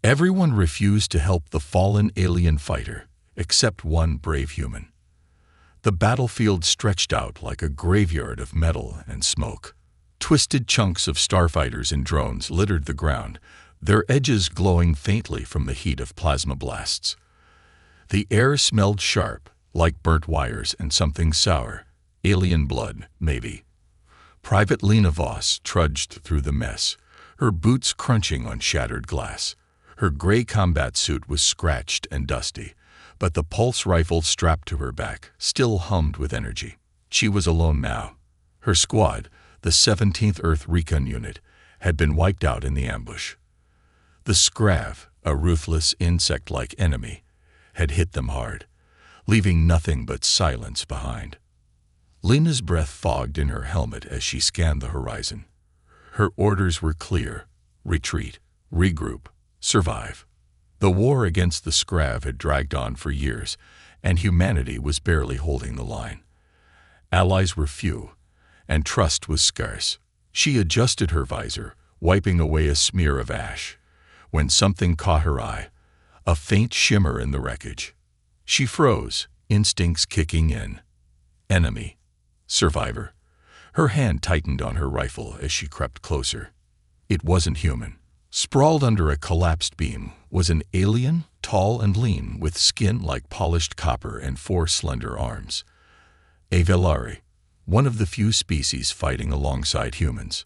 Everyone refused to help the fallen alien fighter, except one brave human. The battlefield stretched out like a graveyard of metal and smoke. Twisted chunks of starfighters and drones littered the ground, their edges glowing faintly from the heat of plasma blasts. The air smelled sharp, like burnt wires and something sour. Alien blood, maybe. Private Lena Voss trudged through the mess, her boots crunching on shattered glass. Her gray combat suit was scratched and dusty, but the pulse rifle strapped to her back still hummed with energy. She was alone now. Her squad, the 17th Earth Recon Unit, had been wiped out in the ambush. The Scrav, a ruthless insect-like enemy, had hit them hard, leaving nothing but silence behind. Lena's breath fogged in her helmet as she scanned the horizon. Her orders were clear: retreat, regroup, survive. The war against the Scrav had dragged on for years, and humanity was barely holding the line. Allies were few, and trust was scarce. She adjusted her visor, wiping away a smear of ash, when something caught her eye, a faint shimmer in the wreckage. She froze, instincts kicking in. Enemy. Survivor. Her hand tightened on her rifle as she crept closer. It wasn't human. Sprawled under a collapsed beam was an alien, tall and lean, with skin like polished copper and 4 slender arms. A Velari, one of the few species fighting alongside humans.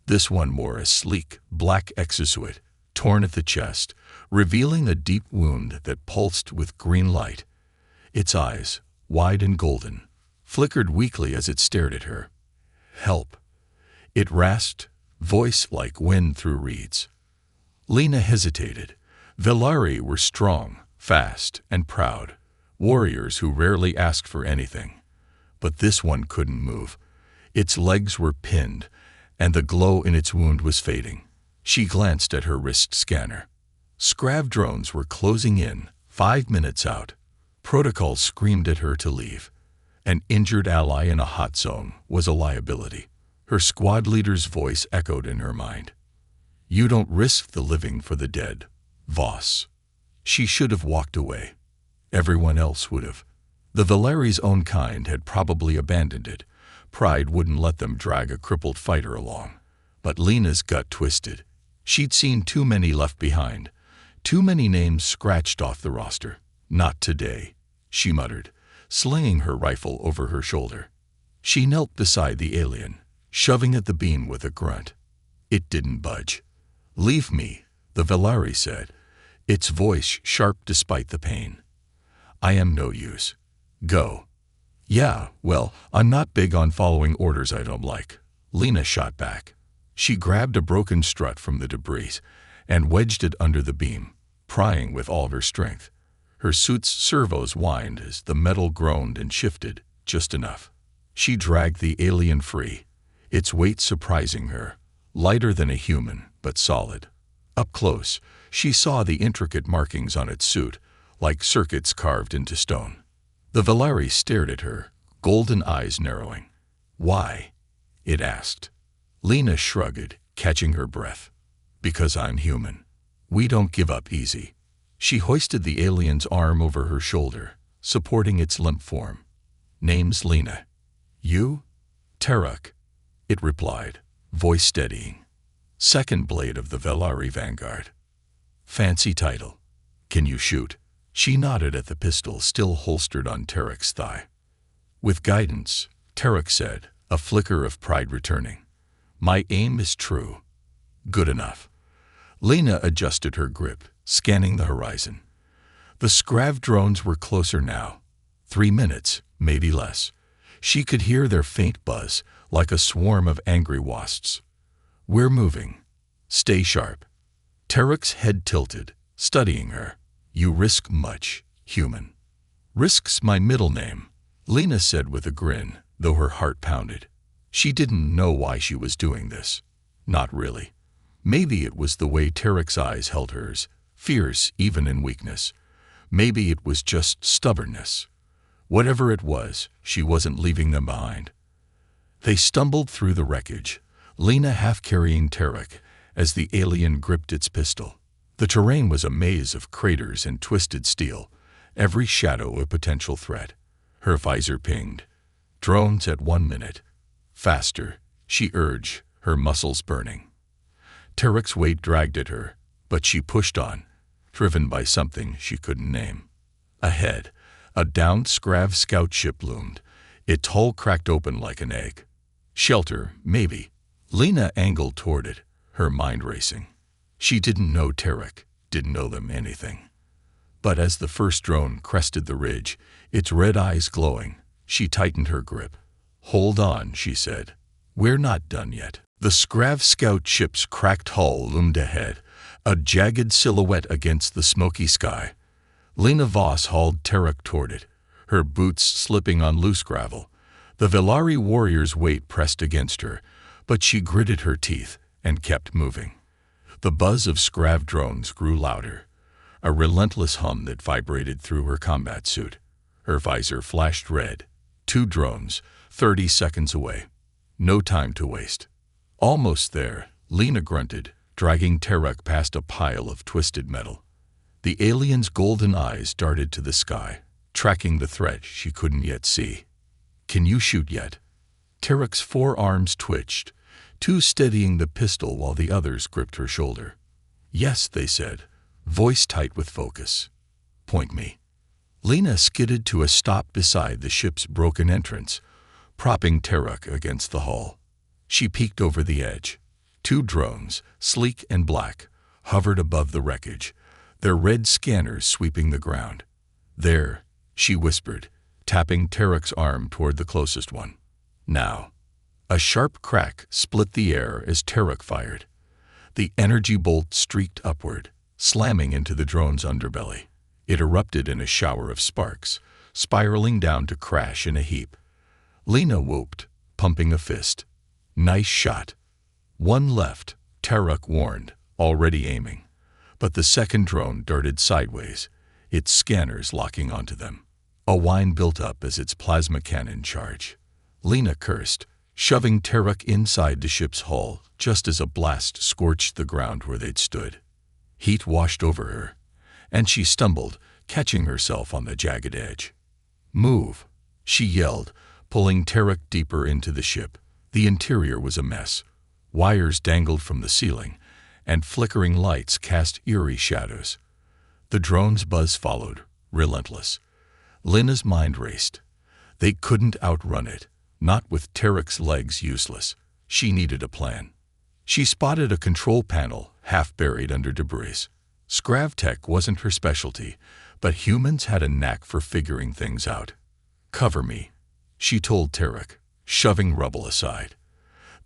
This one wore a sleek, black exosuit, torn at the chest, revealing a deep wound that pulsed with green light. Its eyes, wide and golden, flickered weakly as it stared at her. Help. It rasped, voice like wind through reeds. Lena hesitated. Velari were strong, fast, and proud, warriors who rarely asked for anything. But this one couldn't move. Its legs were pinned, and the glow in its wound was fading. She glanced at her wrist scanner. Scrav drones were closing in, 5 minutes out. Protocol screamed at her to leave. An injured ally in a hot zone was a liability. Her squad leader's voice echoed in her mind. You don't risk the living for the dead, Voss. She should have walked away. Everyone else would have. The Velari's own kind had probably abandoned it. Pride wouldn't let them drag a crippled fighter along. But Lena's gut twisted. She'd seen too many left behind. Too many names scratched off the roster. Not today, she muttered, slinging her rifle over her shoulder. She knelt beside the alien, shoving at the beam with a grunt. It didn't budge. Leave me, the Velari said, its voice sharp despite the pain. I am no use. Go. Yeah, well, I'm not big on following orders I don't like, Lena shot back. She grabbed a broken strut from the debris and wedged it under the beam, prying with all her strength. Her suit's servos whined as the metal groaned and shifted, just enough. She dragged the alien free, its weight surprising her, lighter than a human, but solid. Up close, she saw the intricate markings on its suit, like circuits carved into stone. The Velari stared at her, golden eyes narrowing. Why? It asked. Lena shrugged, catching her breath. Because I'm human. We don't give up easy. She hoisted the alien's arm over her shoulder, supporting its limp form. Name's Lena. You? Teruk. It replied, voice steadying. Second blade of the Velari Vanguard. Fancy title. Can you shoot? She nodded at the pistol still holstered on Teruk's thigh. With guidance, Teruk said, a flicker of pride returning. My aim is true. Good enough. Lena adjusted her grip, scanning the horizon. The Scrav drones were closer now. 3 minutes, maybe less. She could hear their faint buzz, like a swarm of angry wasps. We're moving. Stay sharp. Teruk's head tilted, studying her. You risk much, human. Risk's my middle name, Lena said with a grin, though her heart pounded. She didn't know why she was doing this. Not really. Maybe it was the way Teruk's eyes held hers, fierce even in weakness. Maybe it was just stubbornness. Whatever it was, she wasn't leaving them behind. They stumbled through the wreckage, Lena half carrying Teruk as the alien gripped its pistol. The terrain was a maze of craters and twisted steel, every shadow a potential threat. Her visor pinged. Drones at 1 minute. Faster, she urged, her muscles burning. Tarek's weight dragged at her, but she pushed on, driven by something she couldn't name. Ahead, a downed Scrav scout ship loomed, its hull cracked open like an egg. Shelter, maybe. Lena angled toward it, her mind racing. She didn't know Tarek, didn't know them anything. But as the first drone crested the ridge, its red eyes glowing, she tightened her grip. "Hold on," she said. "We're not done yet." The Scrav scout ship's cracked hull loomed ahead, a jagged silhouette against the smoky sky. Lena Voss hauled Tarek toward it, her boots slipping on loose gravel. The Velari warrior's weight pressed against her, but she gritted her teeth and kept moving. The buzz of Scrav drones grew louder, a relentless hum that vibrated through her combat suit. Her visor flashed red. 2 drones, 30 seconds away. No time to waste. Almost there, Lena grunted, dragging Tarek past a pile of twisted metal. The alien's golden eyes darted to the sky, tracking the threat she couldn't yet see. "Can you shoot yet?" Tarek's forearms twitched, 2 steadying the pistol while the others gripped her shoulder. "Yes," they said, voice tight with focus. "Point me." Lena skidded to a stop beside the ship's broken entrance, propping Tarek against the hull. She peeked over the edge. 2 drones, sleek and black, hovered above the wreckage, their red scanners sweeping the ground. "There," she whispered, tapping Tarek's arm toward the closest one. "Now." A sharp crack split the air as Tarek fired. The energy bolt streaked upward, slamming into the drone's underbelly. It erupted in a shower of sparks, spiraling down to crash in a heap. Lena whooped, pumping a fist. "Nice shot." "One left," Tarek warned, already aiming. But the second drone darted sideways, its scanners locking onto them. A whine built up as its plasma cannon charged. Lena cursed, shoving Tarek inside the ship's hull just as a blast scorched the ground where they'd stood. Heat washed over her, and she stumbled, catching herself on the jagged edge. "Move," she yelled, pulling Tarek deeper into the ship. The interior was a mess. Wires dangled from the ceiling, and flickering lights cast eerie shadows. The drone's buzz followed, relentless. Lena's mind raced. They couldn't outrun it, not with Tarek's legs useless. She needed a plan. She spotted a control panel half buried under debris. Scrav tech wasn't her specialty, but humans had a knack for figuring things out. "Cover me," she told Tarek, shoving rubble aside.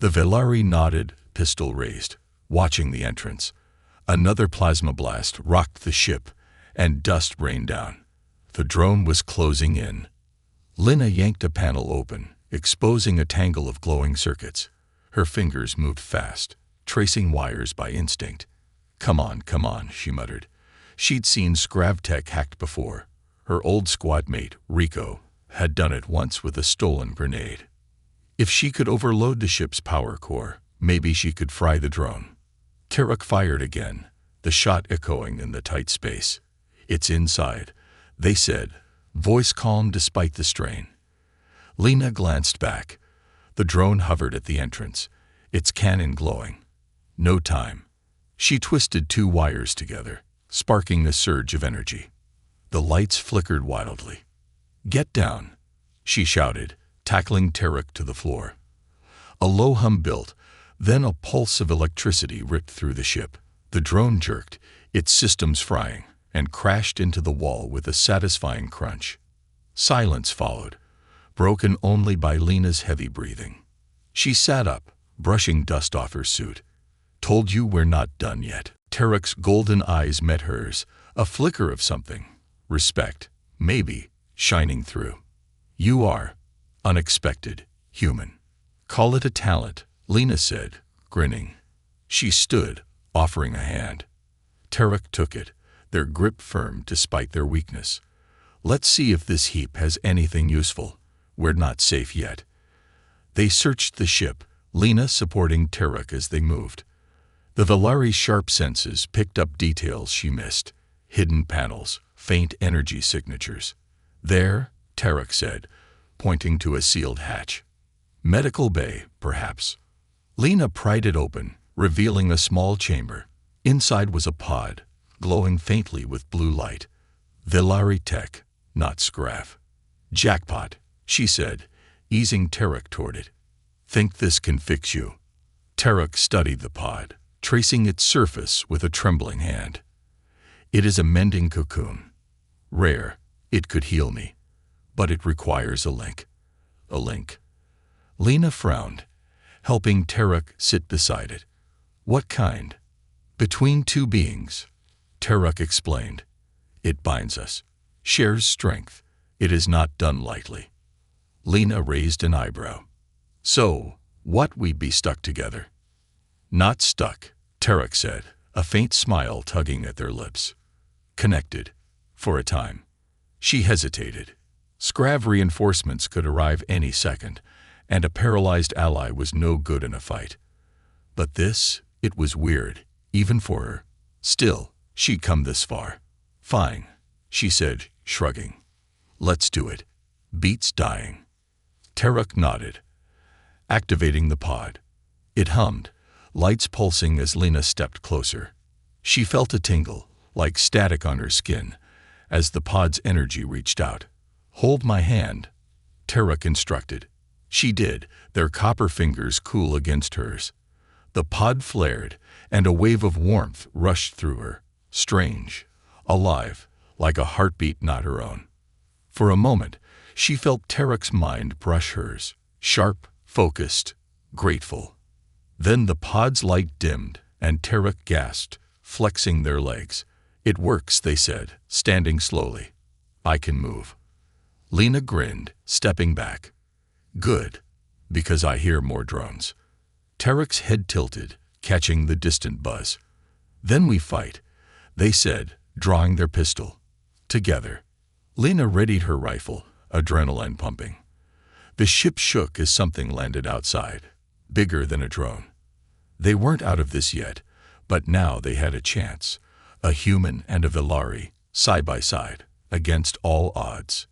The Velari nodded, pistol raised, watching the entrance. Another plasma blast rocked the ship, and dust rained down. The drone was closing in. Lena yanked a panel open, exposing a tangle of glowing circuits. Her fingers moved fast, tracing wires by instinct. Come on," she muttered. She'd seen Scrav tech hacked before. Her old squad mate, Rico, had done it once with a stolen grenade. If she could overload the ship's power core, maybe she could fry the drone. Tarek fired again, the shot echoing in the tight space. "It's inside," they said, voice calm despite the strain. Lena glanced back. The drone hovered at the entrance, its cannon glowing. No time. She twisted 2 wires together, sparking a surge of energy. The lights flickered wildly. "Get down," she shouted, tackling Tarek to the floor. A low hum built, then a pulse of electricity ripped through the ship. The drone jerked, its systems frying, and crashed into the wall with a satisfying crunch. Silence followed, broken only by Lena's heavy breathing. She sat up, brushing dust off her suit. "Told you we're not done yet." Tarek's golden eyes met hers, a flicker of something, respect, maybe, shining through. "You are unexpected, human." "Call it a talent," Lena said, grinning. She stood, offering a hand. Tarek took it, their grip firm despite their weakness. "Let's see if this heap has anything useful. We're not safe yet." They searched the ship, Lena supporting Tarek as they moved. The Valari's sharp senses picked up details she missed. Hidden panels, faint energy signatures. There, Tarek said, pointing to a sealed hatch. Medical bay, perhaps. Lena pried it open, revealing a small chamber. Inside was a pod, glowing faintly with blue light. Valari tech, not Scrav. Jackpot, she said, easing Tarek toward it. Think this can fix you? Tarek studied the pod, tracing its surface with a trembling hand. It is a mending cocoon. Rare, it could heal me. But it requires a link. A link. Lena frowned, helping Tarek sit beside it. What kind? Between two beings, Tarek explained. It binds us, shares strength. It is not done lightly. Lena raised an eyebrow. So, what, we'd be stuck together? Not stuck, Tarek said, a faint smile tugging at their lips. Connected, for a time. She hesitated. Scrav reinforcements could arrive any second, and a paralyzed ally was no good in a fight. But this, it was weird, even for her. Still, she'd come this far. Fine, she said, shrugging. Let's do it. Beats dying. Tarek nodded, activating the pod. It hummed, lights pulsing as Lena stepped closer. She felt a tingle, like static on her skin, as the pod's energy reached out. Hold my hand, Tarek instructed. She did, their copper fingers cool against hers. The pod flared, and a wave of warmth rushed through her, strange, alive, like a heartbeat not her own. For a moment, she felt Tarek's mind brush hers, sharp, focused, grateful. Then the pod's light dimmed, and Tarek gasped, flexing their legs. It works, they said, standing slowly. I can move. Lena grinned, stepping back. Good, because I hear more drones. Tarek's head tilted, catching the distant buzz. Then we fight, they said, drawing their pistol. Together. Lena readied her rifle, adrenaline pumping. The ship shook as something landed outside, bigger than a drone. They weren't out of this yet, but now they had a chance. A human and a Valari, side by side, against all odds.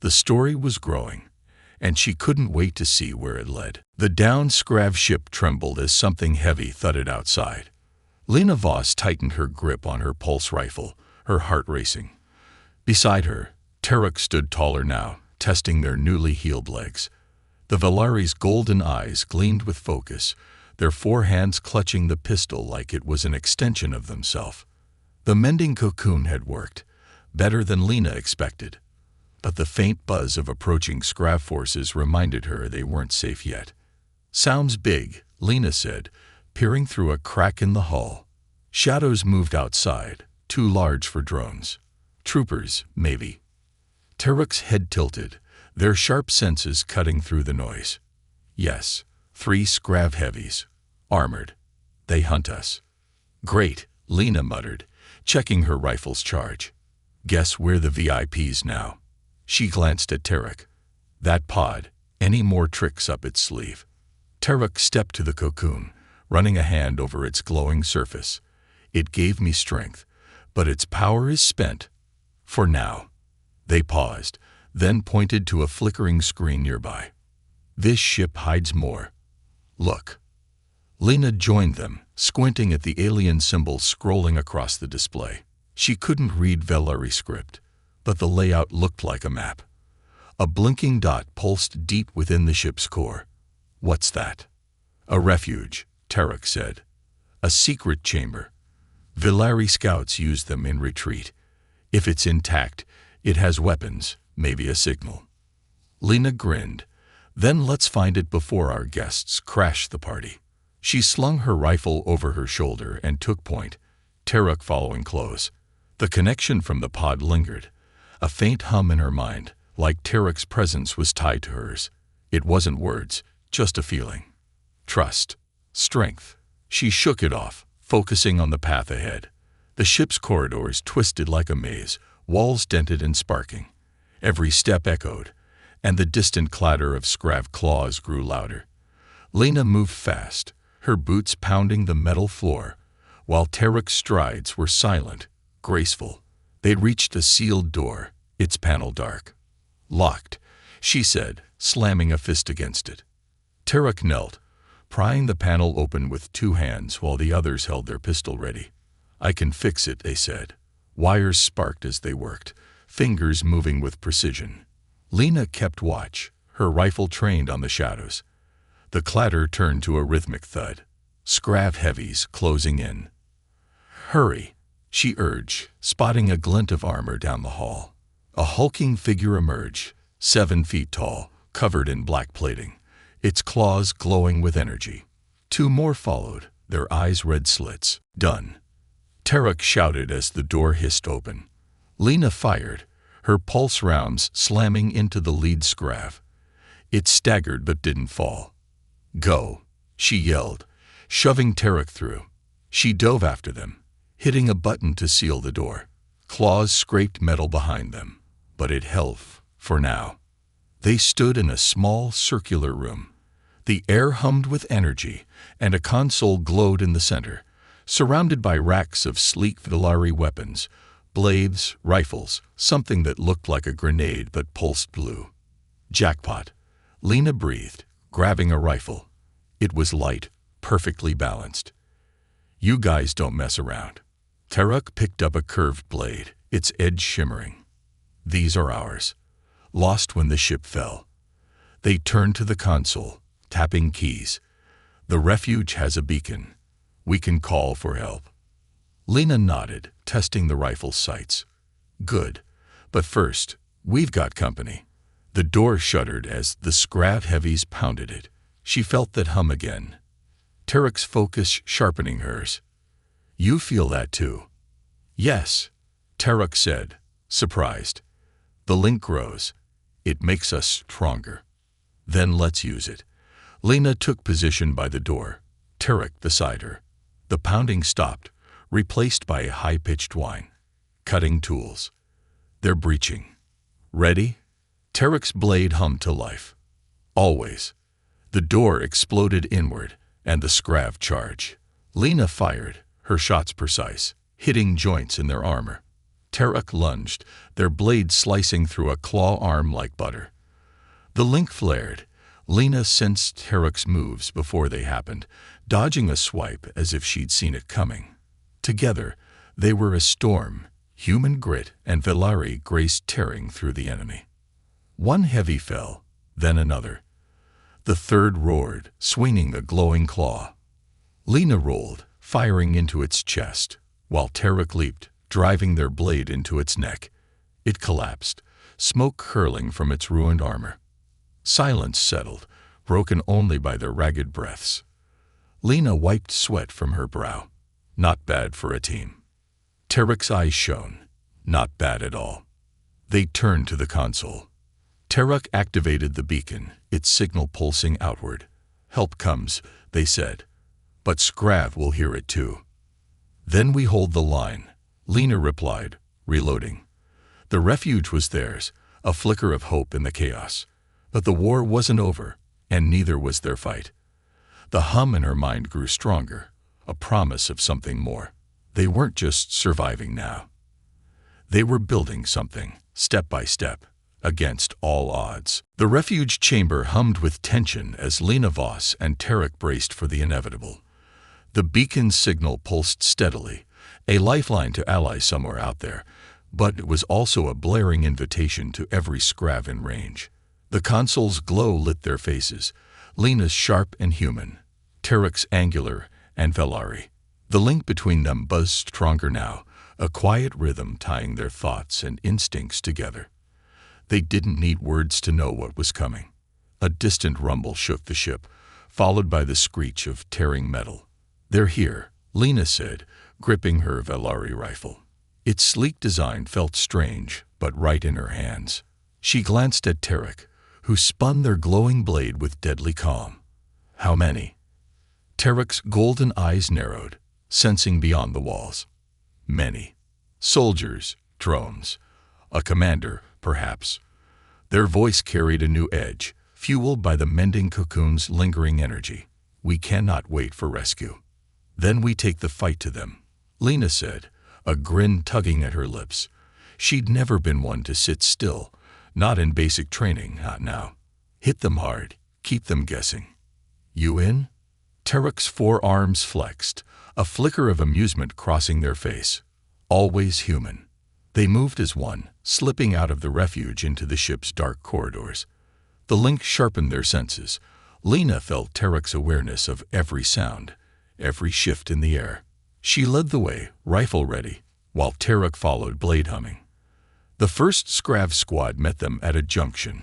The story was growing, and she couldn't wait to see where it led. The downed Scrav ship trembled as something heavy thudded outside. Lena Voss tightened her grip on her pulse rifle, her heart racing. Beside her, Tarek stood taller now, testing their newly healed legs. The Valari's golden eyes gleamed with focus, their four hands clutching the pistol like it was an extension of themselves. The mending cocoon had worked, better than Lena expected. But the faint buzz of approaching Scrav forces reminded her they weren't safe yet. Sounds big, Lena said, peering through a crack in the hull. Shadows moved outside, too large for drones. Troopers, maybe. Tarek's head tilted, their sharp senses cutting through the noise. Yes, 3 Scrav heavies. Armored. They hunt us. Great, Lena muttered, checking her rifle's charge. Guess we're the VIPs now. She glanced at Tarek. That pod, any more tricks up its sleeve? Tarek stepped to the cocoon, running a hand over its glowing surface. It gave me strength, but its power is spent. For now. They paused, then pointed to a flickering screen nearby. This ship hides more. Look. Lena joined them, squinting at the alien symbol scrolling across the display. She couldn't read Valari script, but the layout looked like a map. A blinking dot pulsed deep within the ship's core. What's that? A refuge, Tarek said. A secret chamber. Valari scouts use them in retreat. If it's intact, it has weapons, maybe a signal. Lena grinned. Then let's find it before our guests crash the party. She slung her rifle over her shoulder and took point, Tarek following close. The connection from the pod lingered, a faint hum in her mind, like Tarek's presence was tied to hers. It wasn't words, just a feeling. Trust. Strength. She shook it off, focusing on the path ahead. The ship's corridors twisted like a maze, walls dented and sparking. Every step echoed, and the distant clatter of Scrav claws grew louder. Lena moved fast, her boots pounding the metal floor, while Tarek's strides were silent, graceful. They'd reached a sealed door, its panel dark. "Locked," she said, slamming a fist against it. Tarek knelt, prying the panel open with two hands while the others held their pistol ready. "I can fix it," they said. Wires sparked as they worked, fingers moving with precision. Lena kept watch, her rifle trained on the shadows. The clatter turned to a rhythmic thud. Scrav heavies closing in. "Hurry," she urged, spotting a glint of armor down the hall. A hulking figure emerged, 7 feet tall, covered in black plating, its claws glowing with energy. 2 more followed, their eyes red slits. "Done," Tarek shouted as the door hissed open. Lena fired, her pulse rounds slamming into the lead Scrav. It staggered but didn't fall. "Go," she yelled, shoving Tarek through. She dove after them, hitting a button to seal the door. Claws scraped metal behind them, but it held for now. They stood in a small, circular room. The air hummed with energy, and a console glowed in the center, surrounded by racks of sleek Velari weapons, blades, rifles, something that looked like a grenade but pulsed blue. "Jackpot," Lena breathed, grabbing a rifle. It was light, perfectly balanced. "You guys don't mess around." Tarek picked up a curved blade, its edge shimmering. "These are ours." Lost when the ship fell. They turned to the console, tapping keys. "The refuge has a beacon. We can call for help." Lena nodded, testing the rifle's sights. "Good. But first, we've got company." The door shuddered as the Scrav heavies pounded it. She felt that hum again. Tarek's focus sharpening hers. "You feel that too?" "Yes," Tarek said, surprised. "The link grows. It makes us stronger." "Then let's use it." Lena took position by the door, Tarek beside her. The pounding stopped, replaced by a high-pitched whine. Cutting tools. "They're breaching." "Ready?" Tarek's blade hummed to life. "Always." The door exploded inward, and the Scrav charged. Lena fired, her shots precise, hitting joints in their armor. Tarek lunged, their blades slicing through a claw arm like butter. The link flared. Lena sensed Tarek's moves before they happened, dodging a swipe as if she'd seen it coming. Together, they were a storm, human grit and Velari grace tearing through the enemy. One heavy fell, then another. The third roared, swinging the glowing claw. Lena rolled, firing into its chest, while Tarek leaped, driving their blade into its neck. It collapsed, smoke curling from its ruined armor. Silence settled, broken only by their ragged breaths. Lena wiped sweat from her brow. Not bad for a team. Tarek's eyes shone. Not bad at all. They turned to the console. Tarek activated the beacon, its signal pulsing outward. "Help comes," they said. "But Scrav will hear it too." "Then we hold the line," Lena replied, reloading. The refuge was theirs, a flicker of hope in the chaos. But the war wasn't over, and neither was their fight. The hum in her mind grew stronger, a promise of something more. They weren't just surviving now. They were building something, step by step, against all odds. The refuge chamber hummed with tension as Lena Voss and Tarek braced for the inevitable. The beacon's signal pulsed steadily, a lifeline to allies somewhere out there, but it was also a blaring invitation to every Scrav in range. The console's glow lit their faces, Lena's sharp and human, Tarek's angular and Velari. The link between them buzzed stronger now, a quiet rhythm tying their thoughts and instincts together. They didn't need words to know what was coming. A distant rumble shook the ship, followed by the screech of tearing metal. "They're here," Lena said, gripping her Velari rifle. Its sleek design felt strange, but right in her hands. She glanced at Tarek, who spun their glowing blade with deadly calm. "How many?" Tarek's golden eyes narrowed, sensing beyond the walls. "Many. Soldiers, drones, a commander, perhaps." Their voice carried a new edge, fueled by the mending cocoon's lingering energy. We cannot wait for rescue. Then we take the fight to them, Lena said, a grin tugging at her lips. She'd never been one to sit still, not in basic training, not now. Hit them hard, keep them guessing. You in? Tarek's forearms flexed, a flicker of amusement crossing their face. Always human. They moved as one, slipping out of the refuge into the ship's dark corridors. The link sharpened their senses. Lena felt Tarek's awareness of every sound, every shift in the air. She led the way, rifle ready, while Tarek followed, blade humming. The first Scrav squad met them at a junction.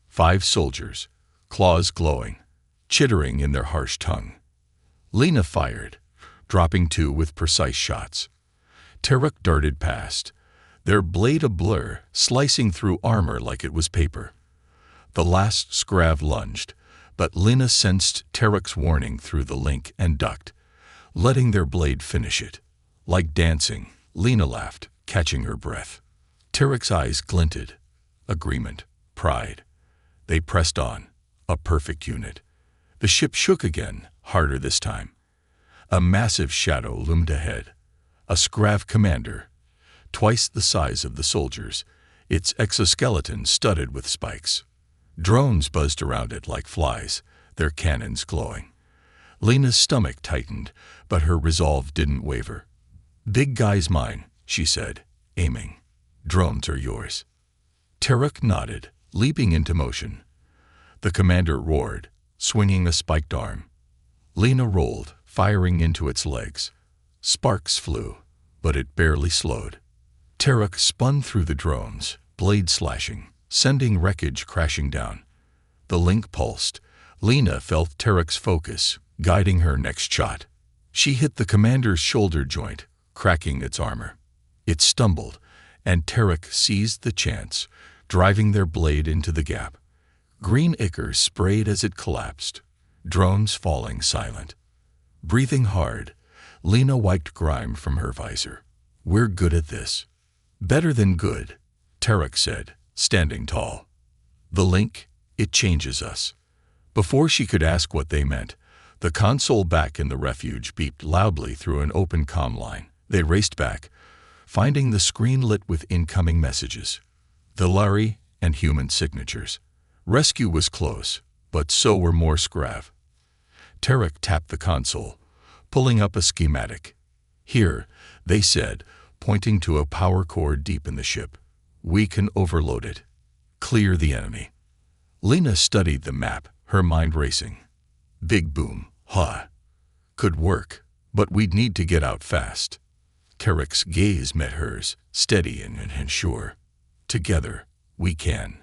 5 soldiers, claws glowing, chittering in their harsh tongue. Lena fired, dropping 2 with precise shots. Tarek darted past, their blade a blur, slicing through armor like it was paper. The last Scrav lunged, but Lena sensed Tarek's warning through the link and ducked, letting their blade finish it. Like dancing, Lena laughed, catching her breath. Tarek's eyes glinted. Agreement, pride. They pressed on, a perfect unit. The ship shook again, harder this time. A massive shadow loomed ahead. A Scrav commander, twice the size of the soldiers, its exoskeleton studded with spikes. Drones buzzed around it like flies, their cannons glowing. Lena's stomach tightened, but her resolve didn't waver. "Big guy's mine," she said, aiming. "Drones are yours." Tarek nodded, leaping into motion. The commander roared, swinging a spiked arm. Lena rolled, firing into its legs. Sparks flew, but it barely slowed. Tarek spun through the drones, blade slashing, sending wreckage crashing down. The link pulsed. Lena felt Tarek's focus, guiding her next shot. She hit the commander's shoulder joint, cracking its armor. It stumbled, and Tarek seized the chance, driving their blade into the gap. Green ichor sprayed as it collapsed, drones falling silent. Breathing hard, Lena wiped grime from her visor. "We're good at this." "Better than good," Tarek said, standing tall. "The link, it changes us." Before she could ask what they meant, the console back in the refuge beeped loudly through an open comm line. They raced back, finding the screen lit with incoming messages. Velari and human signatures. Rescue was close, but so were more Scrav. Tarek tapped the console, pulling up a schematic. "Here," they said, pointing to a power core deep in the ship. "We can overload it. Clear the enemy." Lena studied the map, her mind racing. Big boom, could work, but we'd need to get out fast. Tarek's gaze met hers, steady and sure. "Together, we can."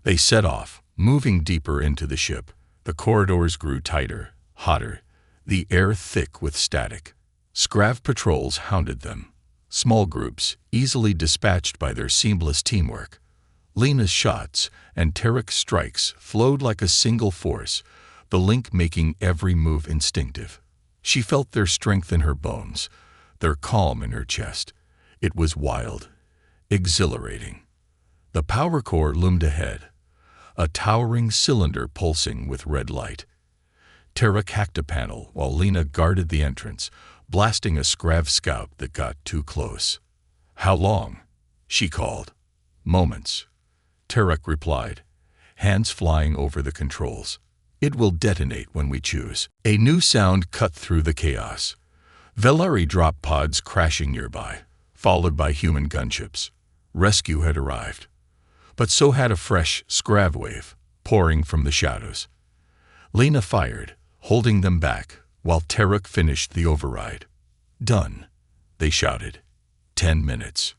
They set off, moving deeper into the ship. The corridors grew tighter, hotter, the air thick with static. Scrav patrols hounded them. Small groups, easily dispatched by their seamless teamwork. Lena's shots and Tarek's strikes flowed like a single force, the link making every move instinctive. She felt their strength in her bones, their calm in her chest. It was wild, exhilarating. The power core loomed ahead, a towering cylinder pulsing with red light. Tarek hacked a panel while Lena guarded the entrance, blasting a Scrav scout that got too close. "How long?" she called. "Moments," Tarek replied, hands flying over the controls. "It will detonate when we choose." A new sound cut through the chaos. Velari drop pods crashing nearby, followed by human gunships. Rescue had arrived. But so had a fresh Scrav wave, pouring from the shadows. Lena fired, holding them back, while Tarek finished the override. "Done," they shouted. 10 minutes.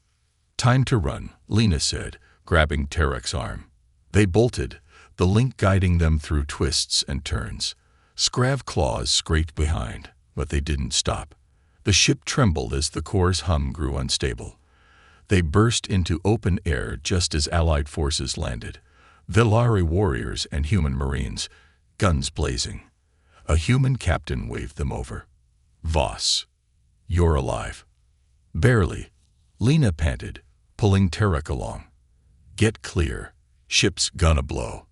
"Time to run," Lena said, grabbing Tarek's arm. They bolted, the link guiding them through twists and turns. Scrav claws scraped behind, but they didn't stop. The ship trembled as the core's hum grew unstable. They burst into open air just as Allied forces landed. Velari warriors and human marines, guns blazing. A human captain waved them over. "Voss, you're alive." "Barely," Lena panted, pulling Tarek along. "Get clear. Ship's gonna blow."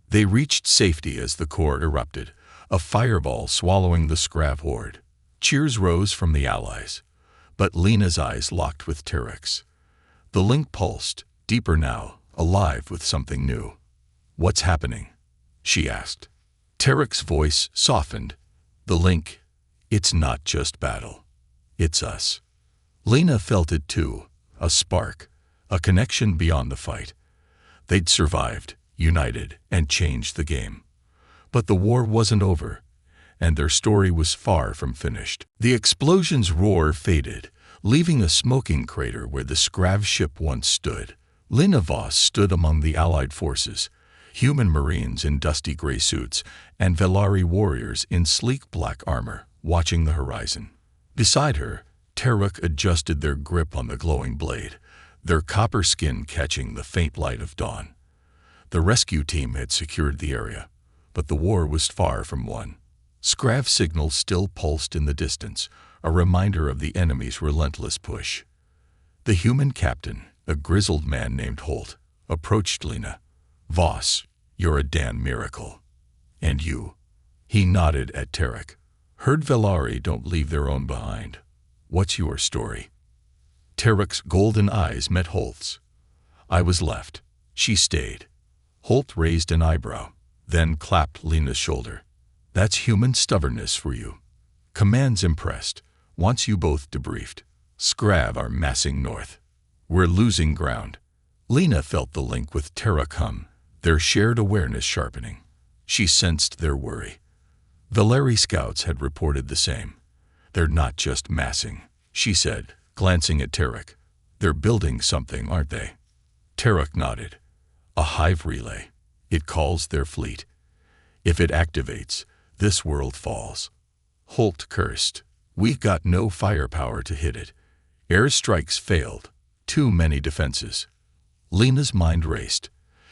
They reached safety as the core erupted, a fireball swallowing the Scrav horde. Cheers rose from the allies, but Lena's eyes locked with Terek's. The link pulsed, deeper now, alive with something new. "What's happening?" she asked. Terek's voice softened. "The link, it's not just battle. It's us." Lena felt it too, a spark, a connection beyond the fight. They'd survived, united, and changed the game. But the war wasn't over, and their story was far from finished. The explosion's roar faded, leaving a smoking crater where the Scrav ship once stood. Lena Voss stood among the Allied forces, human marines in dusty gray suits, and Velari warriors in sleek black armor, watching the horizon. Beside her, Terek adjusted their grip on the glowing blade, their copper skin catching the faint light of dawn. The rescue team had secured the area, but the war was far from won. Scrav signals still pulsed in the distance, a reminder of the enemy's relentless push. The human captain, a grizzled man named Holt, approached Lena. "Voss, you're a damn miracle. And you?" He nodded at Terek. "Heard Velari don't leave their own behind. What's your story?" Terek's golden eyes met Holt's. "I was left. She stayed." Holt raised an eyebrow, then clapped Lena's shoulder. "That's human stubbornness for you. Command's impressed. Wants you both debriefed. Scrav are massing north. We're losing ground." Lena felt the link with Terek hum, their shared awareness sharpening. She sensed their worry. Velari scouts had reported the same. "They're not just massing," she said, glancing at Terek. "They're building something, aren't they?" Terek nodded. "A hive relay. It calls their fleet. If it activates, this world falls." Holt cursed. "We've got no firepower to hit it. Airstrikes failed. Too many defenses." Lena's mind raced.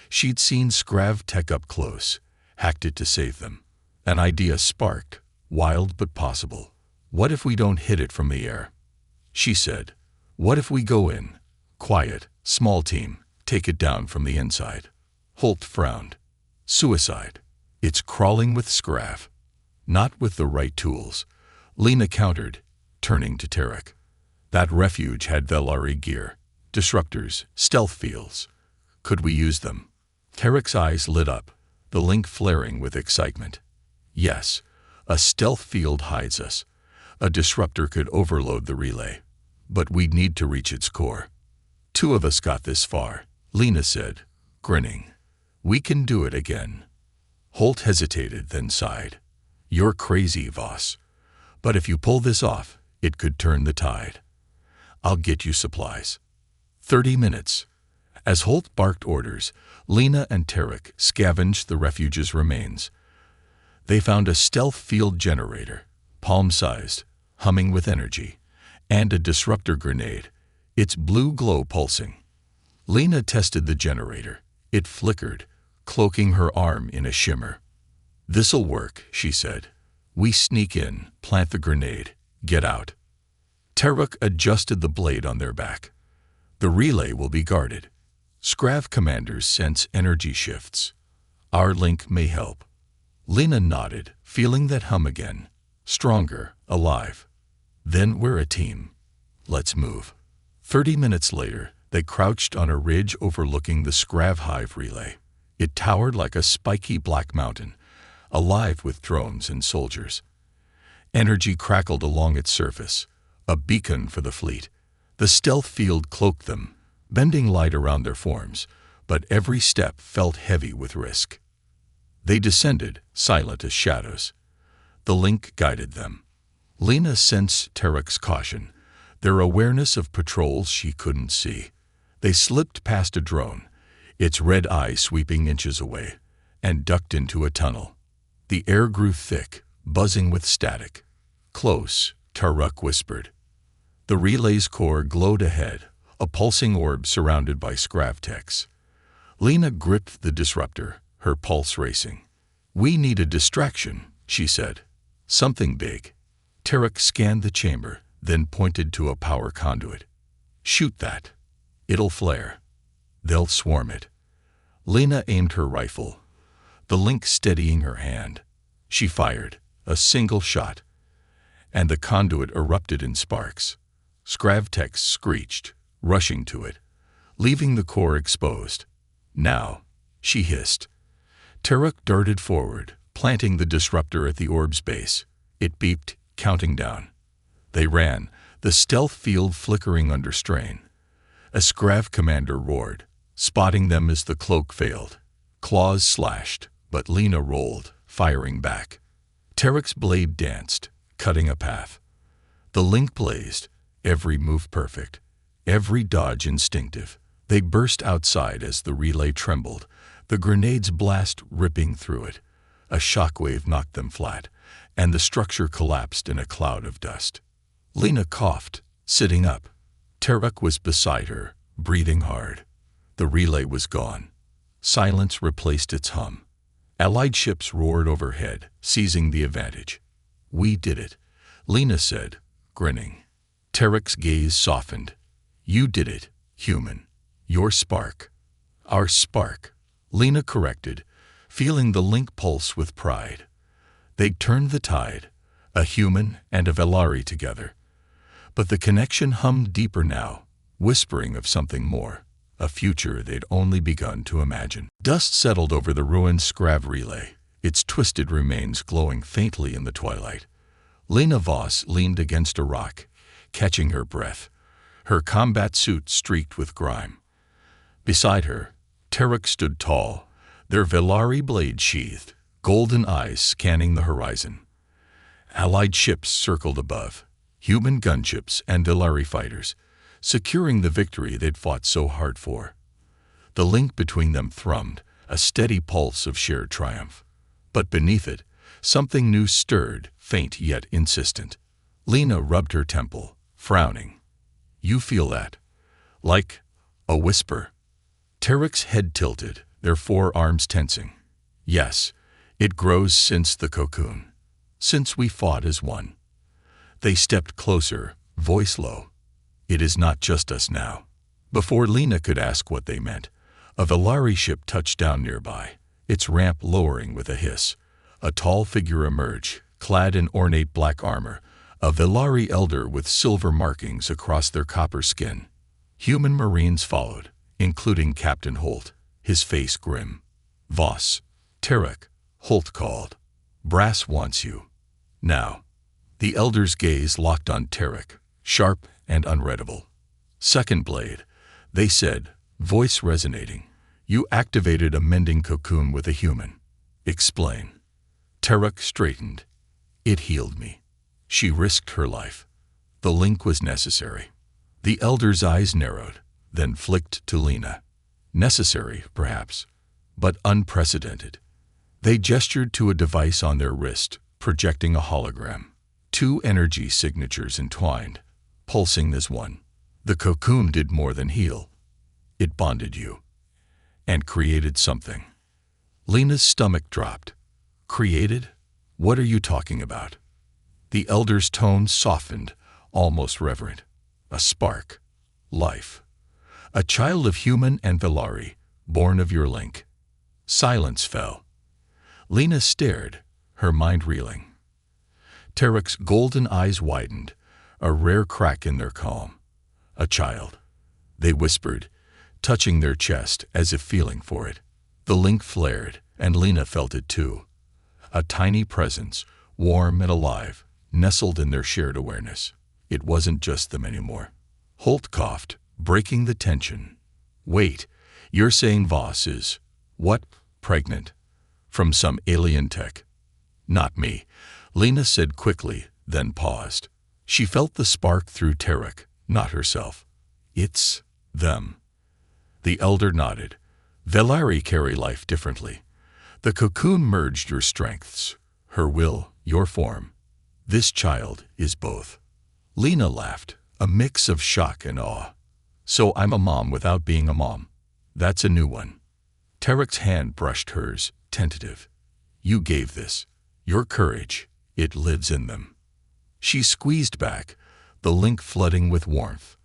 She'd seen Scrav tech up close, hacked it to save them. An idea sparked, wild but possible. "What if we don't hit it from the air?" she said. "What if we go in? Quiet, small team, take it down from the inside." Holt frowned. "Suicide. It's crawling with Scrav." "Not with the right tools," Lena countered, turning to Terek. "That refuge had Velari gear, disruptors, stealth fields. Could we use them?" Terek's eyes lit up, the link flaring with excitement. "Yes, a stealth field hides us. A disruptor could overload the relay, but we'd need to reach its core." "Two of us got this far," Lena said, grinning. "We can do it again." Holt hesitated, then sighed. "You're crazy, Voss. But if you pull this off, it could turn the tide. I'll get you supplies." 30 minutes. As Holt barked orders, Lena and Terek scavenged the refuge's remains. They found a stealth field generator, palm-sized, humming with energy, and a disruptor grenade, its blue glow pulsing. Lena tested the generator. It flickered, cloaking her arm in a shimmer. "This'll work," she said. "We sneak in, plant the grenade, get out." Terek adjusted the blade on their back. "The relay will be guarded. Scrav commanders sense energy shifts. Our link may help." Lena nodded, feeling that hum again. Stronger, alive. "Then we're a team. Let's move." 30 minutes later, they crouched on a ridge overlooking the Scrav hive relay. It towered like a spiky black mountain, alive with drones and soldiers. Energy crackled along its surface, a beacon for the fleet. The stealth field cloaked them, bending light around their forms, but every step felt heavy with risk. They descended, silent as shadows. The link guided them. Lena sensed Terek's caution, their awareness of patrols she couldn't see. They slipped past a drone, its red eye sweeping inches away, and ducked into a tunnel. The air grew thick, buzzing with static. "Close," Terek whispered. The relay's core glowed ahead, a pulsing orb surrounded by Scrav techs. Lena gripped the disruptor, her pulse racing. "We need a distraction," she said. "Something big." Terek scanned the chamber, then pointed to a power conduit. "Shoot that. It'll flare. They'll swarm it." Lena aimed her rifle, the link steadying her hand. She fired a single shot, and the conduit erupted in sparks. Skravtex screeched, rushing to it, leaving the core exposed. "Now," she hissed. Teruk darted forward, planting the disruptor at the orb's base. It beeped, counting down. They ran, the stealth field flickering under strain. A Skrav commander roared, spotting them as the cloak failed. Claws slashed, but Lena rolled, firing back. Teruk's blade danced, cutting a path. The link blazed, every move perfect, every dodge instinctive. They burst outside as the relay trembled, the grenade's blast ripping through it. A shockwave knocked them flat, and the structure collapsed in a cloud of dust. Lena coughed, sitting up. Teruk was beside her, breathing hard. The relay was gone. Silence replaced its hum. Allied ships roared overhead, seizing the advantage. "We did it," Lena said, grinning. Teruk's gaze softened. "You did it, human. Your spark." "Our spark," Lena corrected, feeling the link pulse with pride. They'd turned the tide, a human and a Velari together. But the connection hummed deeper now, whispering of something more, a future they'd only begun to imagine. Dust settled over the ruined Skrav relay, its twisted remains glowing faintly in the twilight. Lena Voss leaned against a rock, catching her breath, her combat suit streaked with grime. Beside her, Teruk stood tall, their Velari blades sheathed, golden eyes scanning the horizon. Allied ships circled above, human gunships and Velari fighters, securing the victory they'd fought so hard for. The link between them thrummed, a steady pulse of shared triumph. But beneath it, something new stirred, faint yet insistent. Lena rubbed her temple, frowning. "You feel that?" "Like a whisper." Teruk's head tilted, their forearms tensing. "Yes, it grows since the cocoon. Since we fought as one." They stepped closer, voice low. "It is not just us now." Before Lena could ask what they meant, a Velari ship touched down nearby, its ramp lowering with a hiss. A tall figure emerged, clad in ornate black armor, a Velari elder with silver markings across their copper skin. Human Marines followed, including Captain Holt, his face grim. "Voss." "Teruk," Holt called. "Brass wants you." "Now." The elder's gaze locked on Teruk, sharp and unreadable. "Second blade," they said, voice resonating. "You activated a mending cocoon with a human. Explain." Teruk straightened. "It healed me." She risked her life. The link was necessary. The elder's eyes narrowed, then flicked to Lena. Necessary, perhaps, but unprecedented. They gestured to a device on their wrist, projecting a hologram. Two energy signatures entwined, pulsing as one. The cocoon did more than heal. It bonded you. And created something. Lena's stomach dropped. "Created? What are you talking about?" The elder's tone softened, almost reverent. "A spark. Life. A child of human and Velari, born of your link." Silence fell. Lena stared, her mind reeling. Teruk's golden eyes widened, a rare crack in their calm. "A child," they whispered, touching their chest as if feeling for it. The link flared, and Lena felt it too. A tiny presence, warm and alive, nestled in their shared awareness. It wasn't just them anymore. Holt coughed, breaking the tension. "Wait, you're saying Voss is, what, pregnant? From some alien tech?" "Not me," Lena said quickly, then paused. She felt the spark through Teruk, not herself. "It's them." The elder nodded. "Velari carry life differently. The cocoon merged your strengths, her will, your form. This child is both." Lena laughed, a mix of shock and awe. "So I'm a mom without being a mom. That's a new one." Teruk's hand brushed hers, tentative. "You gave this. Your courage. It lives in them." She squeezed back, the link flooding with warmth.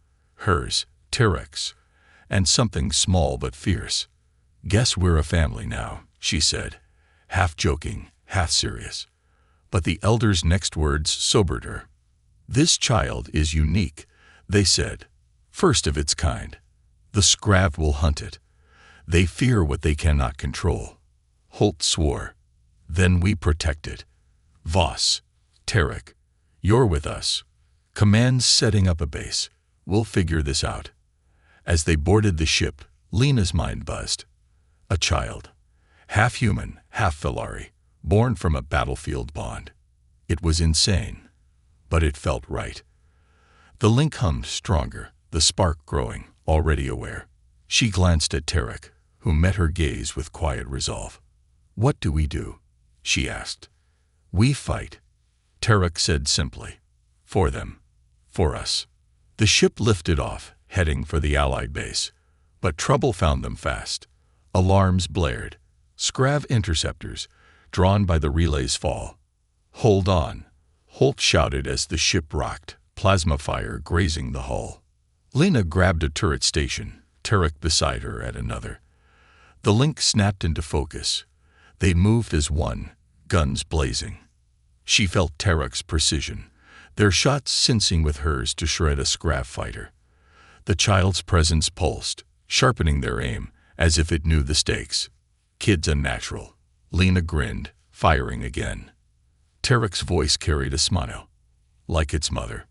Hers, Teruk's, and something small but fierce. "Guess we're a family now," she said, half joking, half serious. But the elders' next words sobered her. "This child is unique," they said. "First of its kind. The Scrav will hunt it. They fear what they cannot control." Holt swore. "Then we protect it. Voss, Tarek, you're with us. Command's setting up a base. We'll figure this out." As they boarded the ship, Lena's mind buzzed. A child. Half human, half Velari, born from a battlefield bond. It was insane, but it felt right. The link hummed stronger, the spark growing, already aware. She glanced at Tarek, who met her gaze with quiet resolve. "What do we do?" she asked. "We fight," Tarek said simply. "For them. For us." The ship lifted off, heading for the Allied base. But trouble found them fast. Alarms blared. Scrav interceptors, drawn by the relay's fall. "Hold on," Holt shouted as the ship rocked, plasma fire grazing the hull. Lena grabbed a turret station, Tarek beside her at another. The link snapped into focus. They moved as one, guns blazing. She felt Tarek's precision, their shots syncing with hers to shred a Scrav fighter. The child's presence pulsed, sharpening their aim, as if it knew the stakes. "Kid's unnatural." Lena grinned, firing again. Tarek's voice carried a smile, like its mother.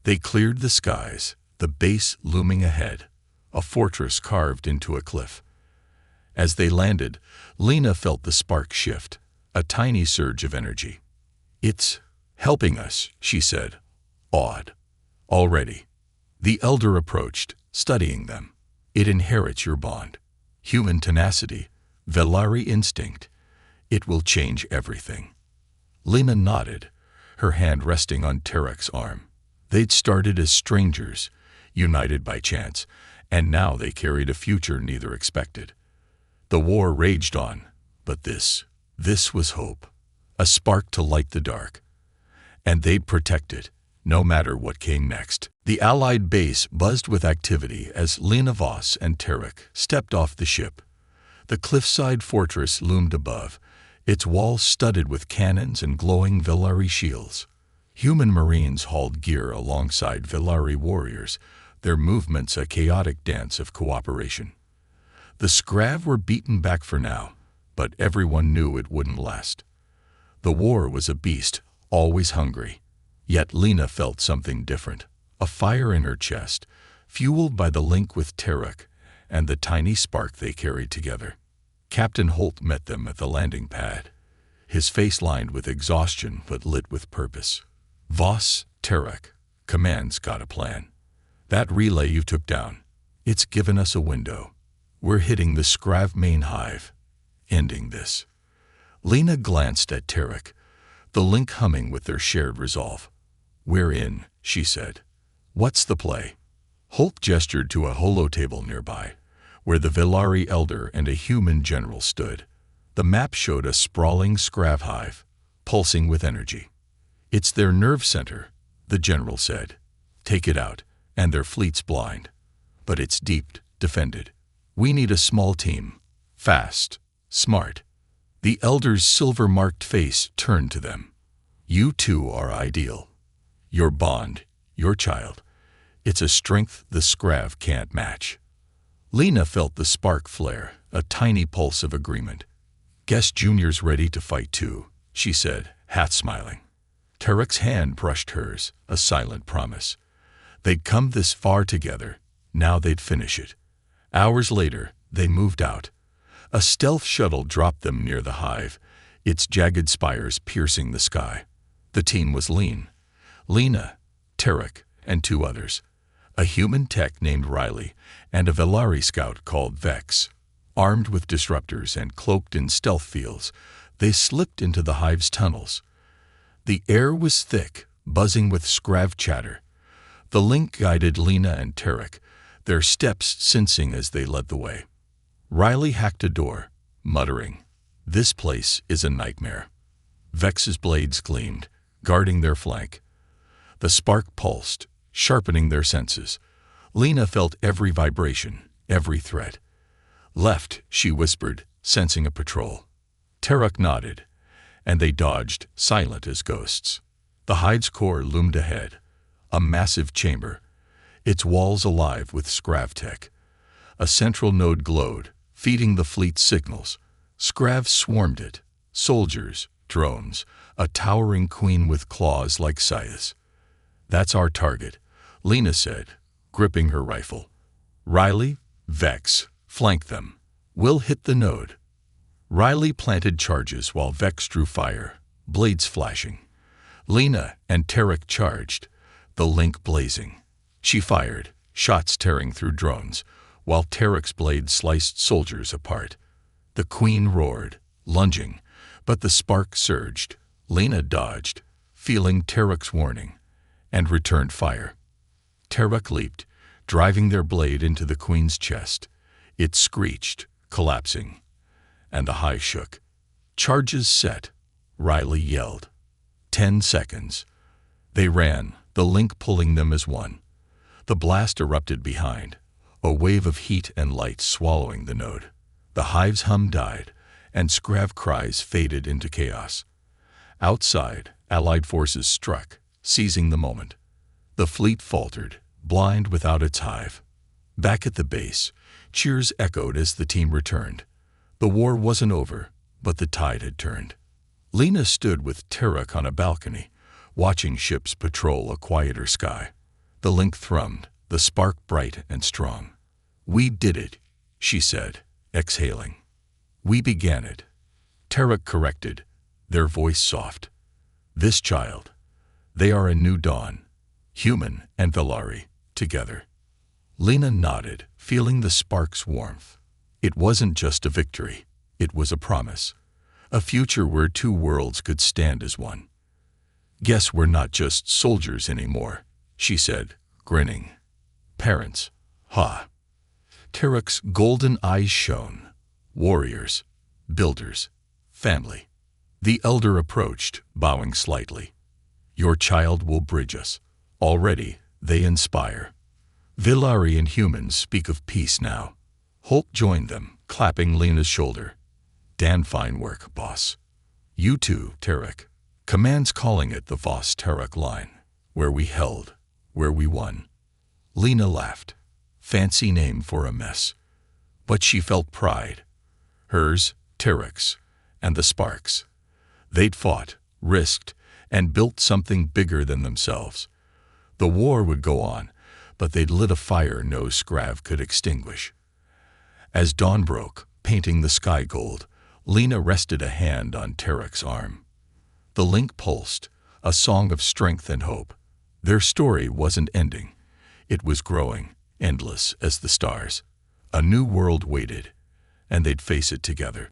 They cleared the skies, the base looming ahead, a fortress carved into a cliff. As they landed, Lena felt the spark shift, a tiny surge of energy. "It's helping us," she said, awed. "Already." The elder approached, studying them. "It inherits your bond. Human tenacity, Velari instinct. It will change everything." Lena nodded, her hand resting on Tarek's arm. They'd started as strangers, united by chance, and now they carried a future neither expected. The war raged on, but this was hope, a spark to light the dark. And they'd protect it, no matter what came next. The Allied base buzzed with activity as Lena, Voss, and Tarek stepped off the ship. The cliffside fortress loomed above, its walls studded with cannons and glowing Velari shields. Human Marines hauled gear alongside Velari warriors, their movements a chaotic dance of cooperation. The Scrav were beaten back for now, but everyone knew it wouldn't last. The war was a beast, always hungry. Yet Lena felt something different, a fire in her chest, fueled by the link with Tarek and the tiny spark they carried together. Captain Holt met them at the landing pad, his face lined with exhaustion but lit with purpose. "Voss, Tarek, Command's got a plan. That relay you took down, it's given us a window. We're hitting the Scrav main hive, ending this." Lena glanced at Tarek, the link humming with their shared resolve. "We're in," she said. "What's the play?" Holt gestured to a holotable nearby, where the Velari elder and a human general stood. The map showed a sprawling Scrav hive, pulsing with energy. "It's their nerve center," the general said. "Take it out, and their fleet's blind. But it's deep, defended. We need a small team, fast, smart." The elder's silver-marked face turned to them. "You two are ideal. Your bond, your child. It's a strength the Scrav can't match." Lena felt the spark flare, a tiny pulse of agreement. "Guess Junior's ready to fight too," she said, half smiling. Tarek's hand brushed hers, a silent promise. They'd come this far together, now they'd finish it. Hours later, they moved out. A stealth shuttle dropped them near the hive, its jagged spires piercing the sky. The team was lean. Lena, Tarek, and two others. A human tech named Riley, and a Velari scout called Vex. Armed with disruptors and cloaked in stealth fields, they slipped into the hive's tunnels. The air was thick, buzzing with Scrav chatter. The link guided Lena and Tarek, their steps sensing as they led the way. Riley hacked a door, muttering, "This place is a nightmare." Vex's blades gleamed, guarding their flank. The spark pulsed, sharpening their senses. Lena felt every vibration, every threat. "Left," she whispered, sensing a patrol. Tarek nodded, and they dodged, silent as ghosts. The hive's core loomed ahead, a massive chamber, its walls alive with Scravtech. A central node glowed, feeding the fleet's signals. Scravs swarmed it, soldiers, drones, a towering queen with claws like scythes. "That's our target," Lena said, gripping her rifle. "Riley, Vex, flank them. We'll hit the node." Riley planted charges while Vex drew fire, blades flashing. Lena and Tarek charged, the link blazing. She fired, shots tearing through drones, while Tarek's blade sliced soldiers apart. The queen roared, lunging, but the spark surged. Lena dodged, feeling Tarek's warning, and returned fire. Tarek leaped, driving their blade into the queen's chest. It screeched, collapsing, and the hive shook. "Charges set," Riley yelled. 10 seconds. They ran, the link pulling them as one. The blast erupted behind, a wave of heat and light swallowing the node. The hive's hum died, and Scrav cries faded into chaos. Outside, Allied forces struck, seizing the moment. The fleet faltered, blind without its hive. Back at the base, cheers echoed as the team returned. The war wasn't over, but the tide had turned. Lena stood with Tarek on a balcony, watching ships patrol a quieter sky. The link thrummed, the spark bright and strong. "We did it," she said, exhaling. "We began it." Tarek corrected, their voice soft. "This child. They are a new dawn, human and Velari, together." Lena nodded, feeling the spark's warmth. It wasn't just a victory, it was a promise. A future where two worlds could stand as one. "Guess we're not just soldiers anymore," she said, grinning. "Parents, ha." Tarek's golden eyes shone. "Warriors, builders, family." The elder approached, bowing slightly. "Your child will bridge us. Already, they inspire." Velari and humans speak of peace now. Holt joined them, clapping Lena's shoulder. "Dan, fine work, boss." "You too, Tarek." Command's calling it the Voss Tarek line. Where we held, where we won. Lena laughed. Fancy name for a mess. But she felt pride. Hers, Tarek's, and the sparks. They'd fought, risked, and built something bigger than themselves. The war would go on, but they'd lit a fire no Scrav could extinguish. As dawn broke, painting the sky gold, Lena rested a hand on Tarek's arm. The link pulsed, a song of strength and hope. Their story wasn't ending. It was growing, endless as the stars. A new world waited, and they'd face it together.